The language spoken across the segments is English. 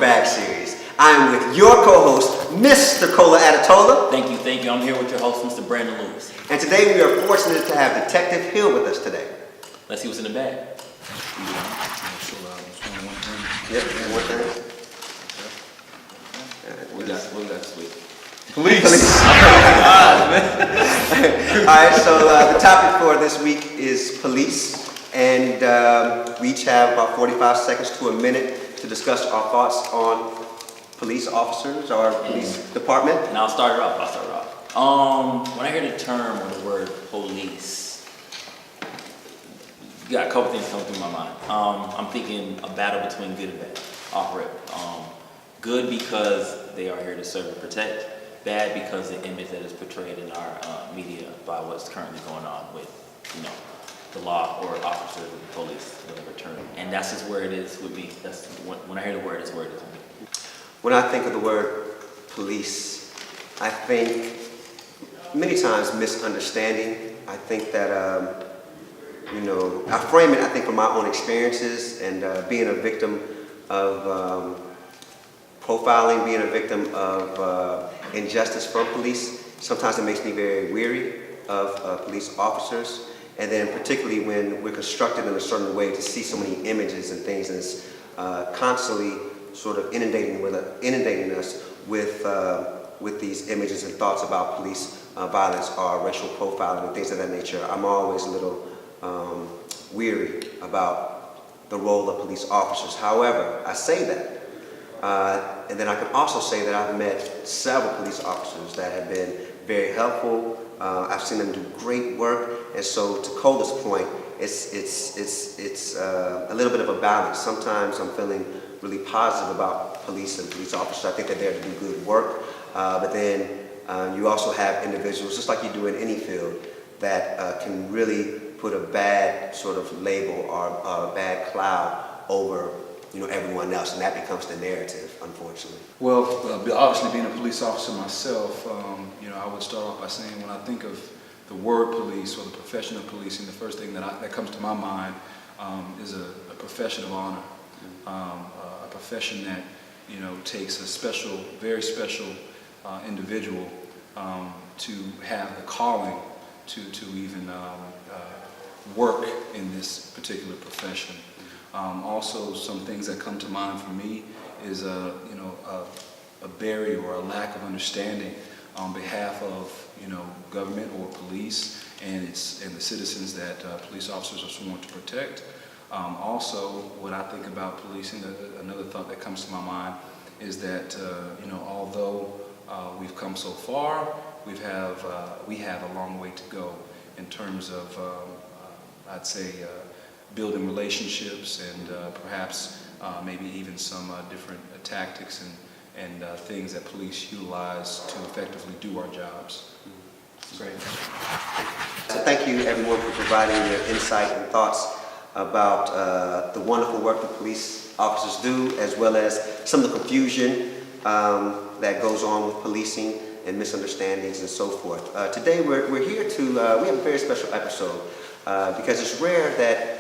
Paperbag Series. I am with your co-host, Mr. Kola Brandon. Thank you. I'm here with your host, Mr. Brandon Lewis. And today we are fortunate to have Detective Hill with us today. Let's see what's in the bag. Yep, one thing. What we got this week? Police. Alright, so the topic for this week is police. And we each have about 45 seconds to a minute to discuss our thoughts on police officers or police department. And I'll start it off. When I hear the term or the word police, you got a couple things coming through my mind. I'm thinking a battle between good and bad. Off rip. Good because they are here to serve and protect. Bad because the image that is portrayed in our media by what's currently going on with, the law or officers of the police, whatever term. And that's just where it is with me. That's when I hear the word, it's where it is with me. When I think of the word police, I think many times misunderstanding. I think that, I frame it, I think, from my own experiences and being a victim of profiling, being a victim of injustice from police. Sometimes it makes me very weary of police officers. And then particularly when we're constructed in a certain way to see so many images and things, and it's constantly sort of inundating us with these images and thoughts about police violence or racial profiling and things of that nature. I'm always a little weary about the role of police officers. However, I say that, and then I can also say that I've met several police officers that have been very helpful. I've seen them do great work, and so to Cola's point, it's a little bit of a balance. Sometimes I'm feeling really positive about police and police officers. I think they're there to do good work, but then you also have individuals, just like you do in any field, that can really put a bad sort of label or a bad cloud over everyone else, and that becomes the narrative, unfortunately. Well, obviously being a police officer myself, I would start off by saying when I think of the word police or the profession of policing, the first thing that comes to my mind is a profession of honor, a profession that takes a special, very special individual to have the calling to even work in this particular profession. Also, some things that come to mind for me is a barrier or a lack of understanding on behalf of government or police and the citizens that police officers are sworn to protect. Also, when I think about policing, another thought that comes to my mind is that although we've come so far, we have a long way to go in terms of I'd say building relationships and perhaps maybe even some different tactics and things that police utilize to effectively do our jobs. Great. So thank you everyone for providing your insight and thoughts about the wonderful work that police officers do, as well as some of the confusion that goes on with policing and misunderstandings and so forth. Today we're here to, we have a very special episode because it's rare that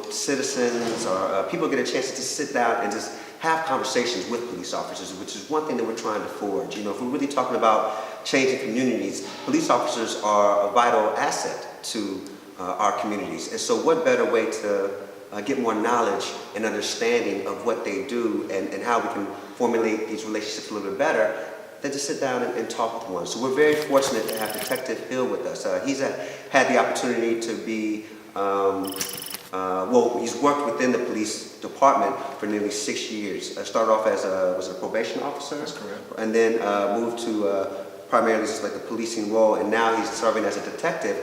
citizens or people get a chance to sit down and just have conversations with police officers, which is one thing that we're trying to forge. If we're really talking about changing communities, police officers are a vital asset to our communities. And so what better way to get more knowledge and understanding of what they do and how we can formulate these relationships a little bit better than to sit down and talk with one. So we're very fortunate to have Detective Hill with us. He's had the opportunity to be he's worked within the police department for nearly 6 years. Started off as a probation officer. That's correct. And then moved to primarily just like the policing role, and now he's serving as a detective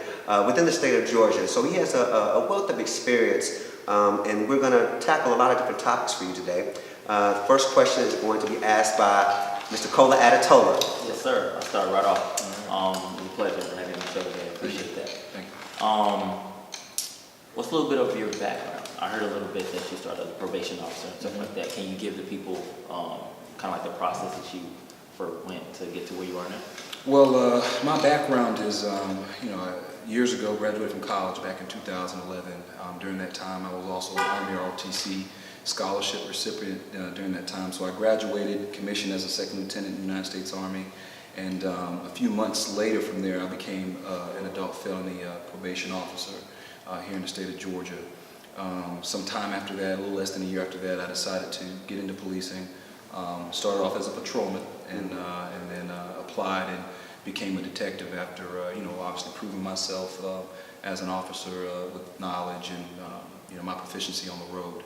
within the state of Georgia. So he has a wealth of experience, and we're going to tackle a lot of different topics for you today. The first question is going to be asked by Mr. Kola Brandon. Yes, sir. I'll start right off. It's a pleasure having you show today. I appreciate that. Thank you. What's a little bit of your background? I heard a little bit that you started as a probation officer and stuff like that. Can you give the people kind of like the process that you went to get to where you are now? Well, my background is, years ago, graduated from college back in 2011. During that time, I was also an Army ROTC scholarship recipient during that time. So I graduated, commissioned as a second lieutenant in the United States Army, and a few months later from there I became an adult felony probation officer here in the state of Georgia. Some time after that, a little less than a year after that, I decided to get into policing. Started off as a patrolman and then applied and became a detective after obviously proving myself as an officer with knowledge and my proficiency on the road.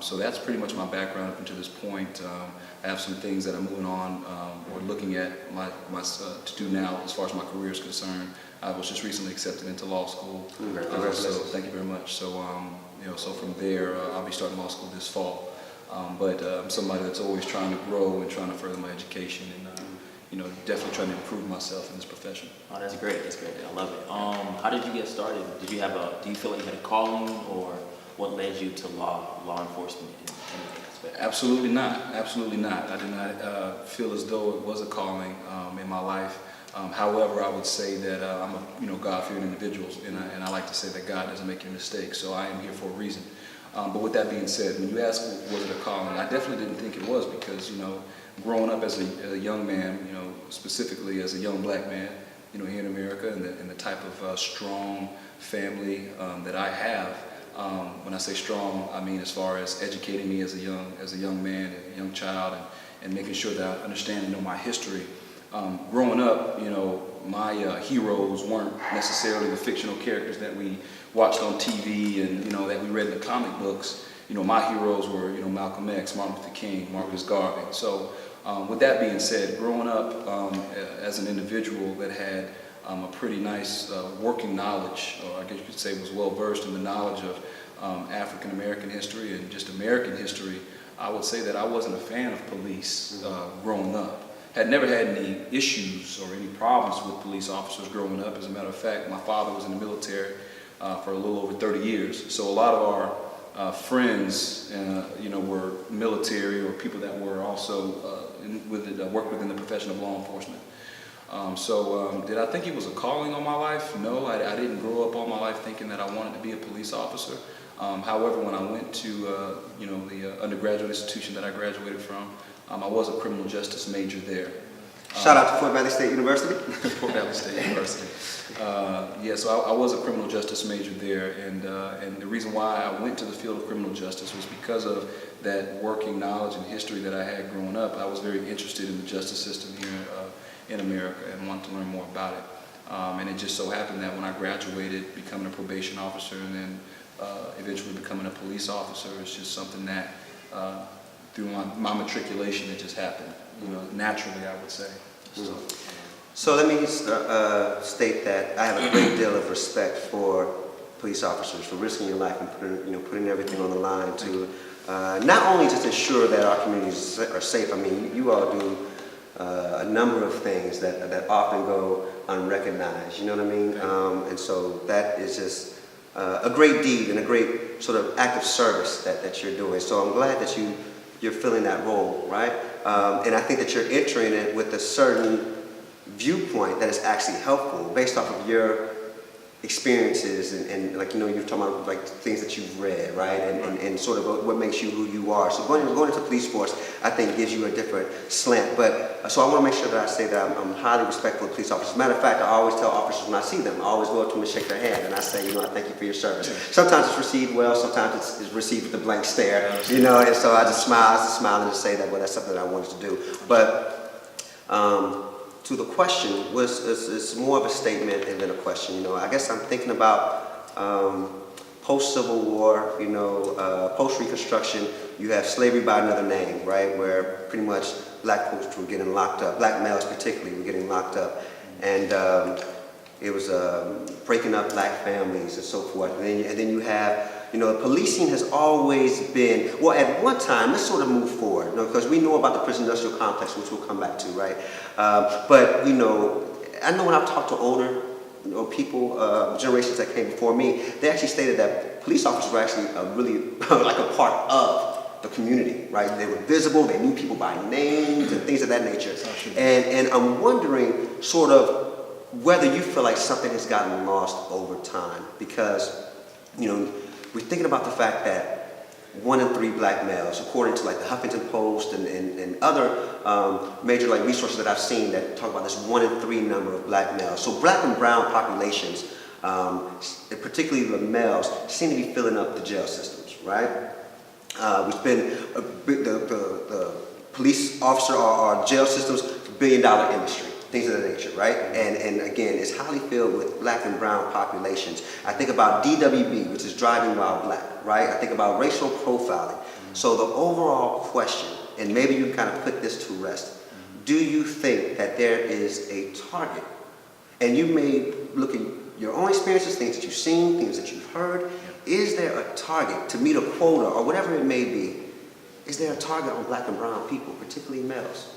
So that's pretty much my background up until this point. I have some things that I'm moving on or looking at to do now as far as my career is concerned. I was just recently accepted into law school. So thank you very much. So so from there I'll be starting law school this fall. But I'm somebody that's always trying to grow and trying to further my education and definitely trying to improve myself in this profession. Oh, that's great. That's great. I love it. How did you get started? Do you feel like you had a calling, or what led you to law enforcement in any aspect? Absolutely not. Absolutely not. I did not feel as though it was a calling in my life. However, I would say that I'm a God-fearing individual, and I like to say that God doesn't make any mistakes. So I am here for a reason. But with that being said, when you ask was it a calling, I definitely didn't think it was because growing up as a young man, specifically as a young black man, here in America, and the type of strong family that I have. When I say strong, I mean as far as educating me as a young man, a young child, and making sure that I understand and know my history. Growing up, my heroes weren't necessarily the fictional characters that we watched on TV and that we read in the comic books. My heroes were Malcolm X, Martin Luther King, Marcus Garvey. So with that being said, growing up as an individual that had a pretty nice working knowledge, or I guess you could say was well versed in the knowledge of African American history and just American history, I would say that I wasn't a fan of police growing up. Had never had any issues or any problems with police officers growing up. As a matter of fact, my father was in the military for a little over 30 years. So a lot of our friends, were military or people that were also worked within the profession of law enforcement. Did I think it was a calling on my life? No, I didn't grow up all my life thinking that I wanted to be a police officer. However, when I went to the undergraduate institution that I graduated from, I was a criminal justice major there. Shout out to Fort Valley State University. Fort Valley State University. So I was a criminal justice major there, and the reason why I went to the field of criminal justice was because of that working knowledge and history that I had growing up. I was very interested in the justice system here in America and wanted to learn more about it. And it just so happened that when I graduated, becoming a probation officer and then eventually becoming a police officer, it's just something that through my matriculation, it just happened, naturally, I would say. So let me state that I have a great deal of respect for police officers, for risking your life and putting everything on the line to not only just ensure that our communities are safe. I mean, you all do a number of things that often go unrecognized. You know what I mean? And so that is just a great deed and a great sort of act of service that you're doing. So I'm glad that you're filling that role, right? And I think that you're entering it with a certain viewpoint that is actually helpful based off of your experiences and like, you're talking about like things that you've read, right? And sort of what makes you who you are. So going into police force, I think gives you a different slant. But so I want to make sure that I say that I'm highly respectful of police officers. As a matter of fact, I always tell officers when I see them, I always go up to them and shake their hand and I say, I thank you for your service. Sometimes it's received well, sometimes it's received with a blank stare, and so I just smile and just say that, well, that's something that I wanted to do. But to the question, it's more of a statement than a question. I guess I'm thinking about post-Civil War, post-Reconstruction. You have slavery by another name, right? Where pretty much black folks were getting locked up, black males particularly were getting locked up, and it was breaking up black families and so forth. And then you have, policing has always been, well, at one time, let's sort of move forward, because we know about the prison industrial complex, which we'll come back to, right? But, I know when I've talked to older people, generations that came before me, they actually stated that police officers were actually really like a part of the community, right? They were visible, they knew people by names and things of that nature. And I'm wondering sort of whether you feel like something has gotten lost over time, because, we're thinking about the fact that 1 in 3 black males, according to like the Huffington Post and other major like resources that I've seen that talk about this 1 in 3 number of black males. So black and brown populations, particularly the males, seem to be filling up the jail systems, right? We've been the police officer or jail systems, $1 billion industry, things of that nature, right? And again, it's highly filled with black and brown populations. I think about DWB, which is driving while black, right? I think about racial profiling. So the overall question, and maybe you kind of put this to rest, do you think that there is a target? And you may look at your own experiences, things that you've seen, things that you've heard. Is there a target to meet a quota or whatever it may be? Is there a target on black and brown people, particularly males?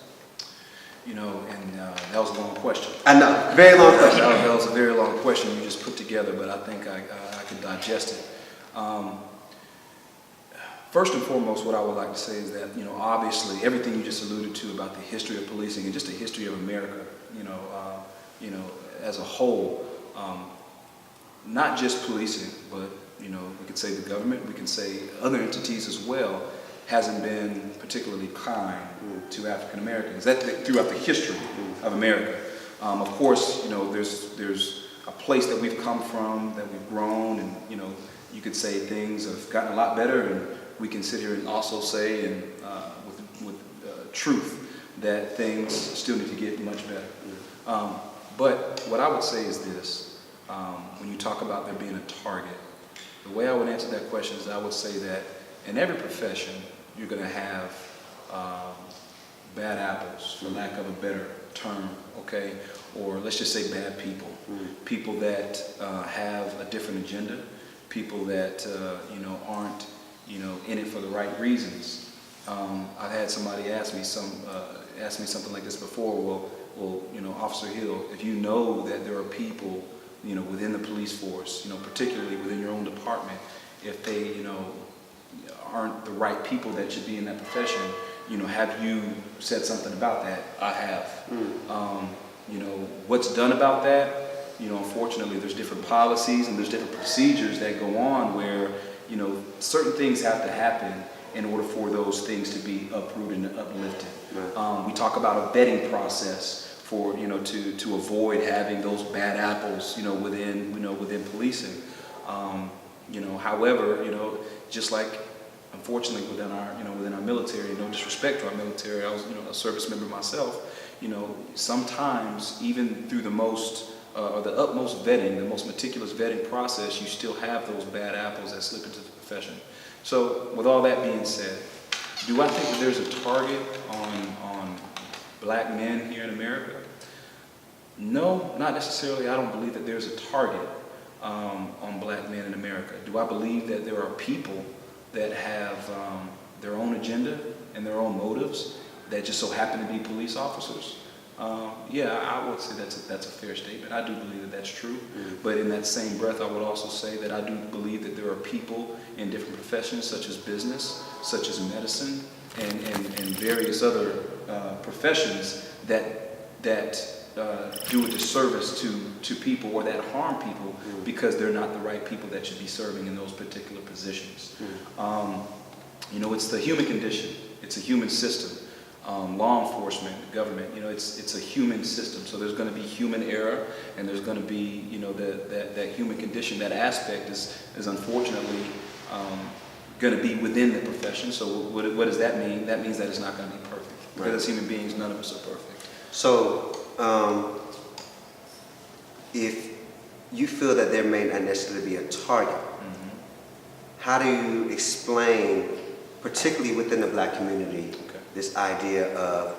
You know, and that was a long question. I know, very long question. That was a very long question you just put together, but I think I can digest it. First and foremost, what I would like to say is that, you know, obviously everything you just alluded to about the history of policing and just the history of America, you know, as a whole, not just policing, but, you know, we could say the government, we can say other entities as well, hasn't been particularly kind to African Americans throughout the history of America. Of course, you know, there's a place that we've come from, that we've grown, and, you know, you could say things have gotten a lot better, and we can sit here and also say, and with truth, that things still need to get much better. But what I would say is this: when you talk about there being a target, the way I would answer that question is I would say that in every profession you're going to have bad apples, for lack of a better term, okay? Or let's just say bad people. People that have a different agenda, people that you know, aren't, you know, in it for the right reasons. I've had somebody ask me something like this before. Well, you know, Officer Hill, if you know that there are people, you know, within the police force, you know, particularly within your own department, if they, you know, aren't the right people that should be in that profession, you know, have you said something about that? I have. You know, what's done about that? You know, unfortunately, there's different policies and there's different procedures that go on where, you know, certain things have to happen in order for those things to be uprooted and uplifted. We talk about a vetting process for, you know, to avoid having those bad apples, you know, within policing. You know, however, you know, just like unfortunately within our military, no disrespect to our military, I was, you know, a service member myself, you know, sometimes even through the most or the utmost vetting, the most meticulous vetting process, you still have those bad apples that slip into the profession. So with all that being said, do I think that there's a target on black men here in America? No, not necessarily. I don't believe that there's a target on black men in America. Do I believe that there are people that have their own agenda and their own motives that just so happen to be police officers? Yeah, I would say that's a fair statement. I do believe that that's true. But in that same breath, I would also say that I do believe that there are people in different professions, such as business, such as medicine, and various other professions that do a disservice to people or that harm people because they're not the right people that should be serving in those particular positions. You know, it's the human condition. It's a human system. Law enforcement, government, you know, it's a human system. So there's going to be human error, and there's going to be, you know, that human condition. That aspect is unfortunately going to be within the profession. So what does that mean? That means that it's not going to be perfect. Because as human beings, none of us are perfect. So if you feel that there may not necessarily be a target, how do you explain, particularly within the black community, this idea of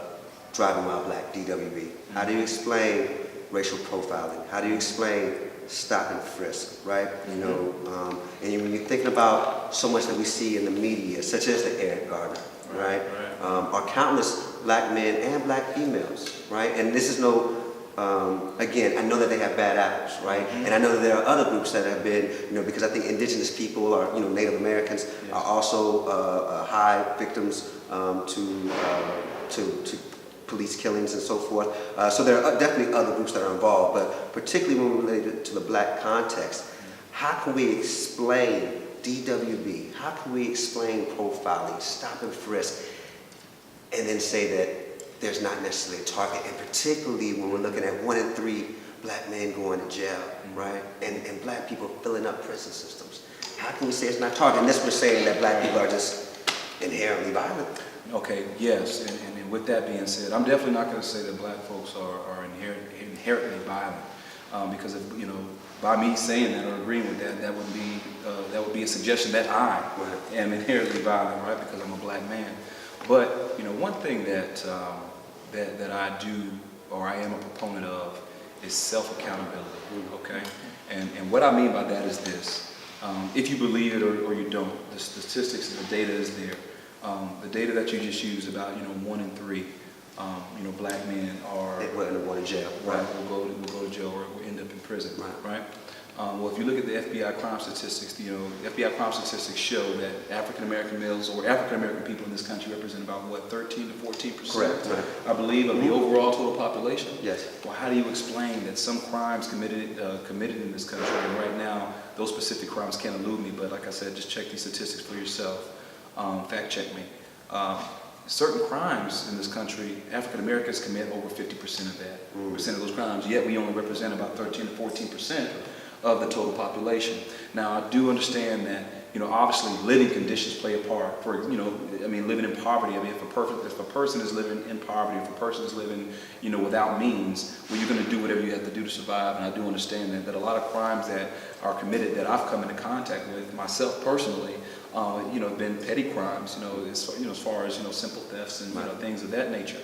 driving while black, DWB? How do you explain racial profiling? How do you explain stop and frisk, right? You know, and when you're thinking about so much that we see in the media, such as the Eric Garner, right? Are countless black men and black females, right? And this is no, again, I know that they have bad apples, right? And I know that there are other groups that have been, you know, because I think indigenous people or, you know, Native Americans are also high victims to police killings and so forth. So there are definitely other groups that are involved, but particularly when related to the black context, how can we explain DWB, how can we explain profiling, stop and frisk, and then say that there's not necessarily a target, and particularly when we're looking at 1 in 3 black men going to jail, right? And black people filling up prison systems. How can we say it's not target unless we're saying that black people are just inherently violent? Okay, yes, and with that being said, I'm definitely not going to say that black folks are inherently violent, because if, by me saying that or agreeing with that, that would be a suggestion that I am inherently violent, right? Because I'm a black man. But one thing that I do, or I am a proponent of, is self-accountability. Okay, and what I mean by that is this: if you believe it or you don't, the statistics and the data is there. The data that you just used about 1 in 3, black men are going to jail. Right, will go to jail or will end up in prison. Right. Well, if you look at the FBI crime statistics, the FBI crime statistics show that African American males or African American people in this country represent about 13 to 14%. Correct. Right. I believe of the overall total population. Yes. Well, how do you explain that some crimes committed in this country, and right now those specific crimes can't elude me, but like I said, just check these statistics for yourself. Fact check me. Certain crimes in this country, African Americans commit over 50% of that, percent of those crimes, yet we only represent about 13 to 14% of the total population. Now, I do understand that, obviously living conditions play a part. For, living in poverty, if a person is living in poverty, if a person is living, without means, well, you're going to do whatever you have to do to survive. And I do understand that a lot of crimes that are committed that I've come into contact with myself personally, have been petty crimes, as far as, simple thefts and things of that nature.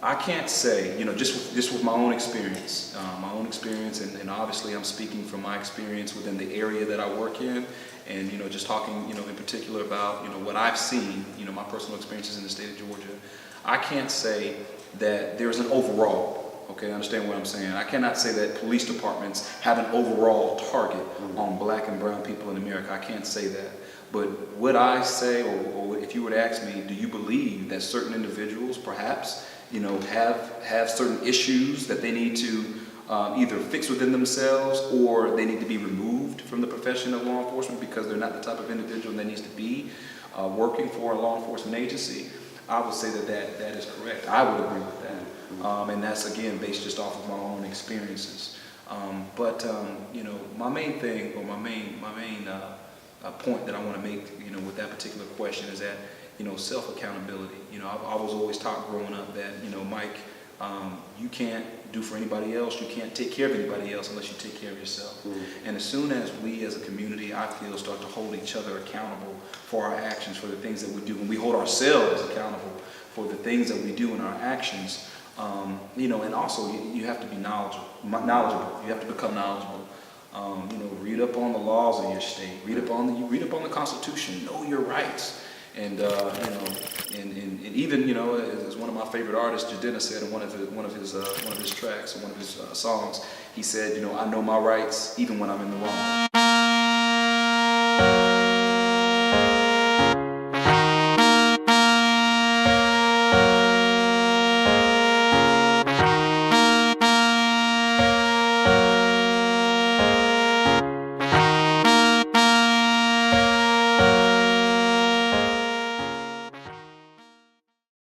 I can't say, just with my own experience, and obviously I'm speaking from my experience within the area that I work in, and, just talking, in particular about, what I've seen, my personal experiences in the state of Georgia. I can't say that there's an overall. Okay, understand what I'm saying? I cannot say that police departments have an overall target on black and brown people in America. I can't say that. But would I say, or if you were to ask me, do you believe that certain individuals perhaps, have certain issues that they need to either fix within themselves, or they need to be removed from the profession of law enforcement because they're not the type of individual that needs to be working for a law enforcement agency? I would say that is correct. I would agree with that. And that's, again, based just off of my own experiences. My main thing, or my main point that I want to make, with that particular question is that, self-accountability. I was always taught growing up that, Mike, you can't do for anybody else, you can't take care of anybody else unless you take care of yourself. And as soon as we as a community, I feel, start to hold each other accountable for our actions, for the things that we do, when we hold ourselves accountable for the things that we do in our actions, and also you have to be knowledgeable. You have to become knowledgeable. Read up on the laws of your state. Read up on the Constitution. Know your rights. And even as one of my favorite artists, Jadena, said in one of his tracks, or one of his songs, he said, I know my rights even when I'm in the wrong.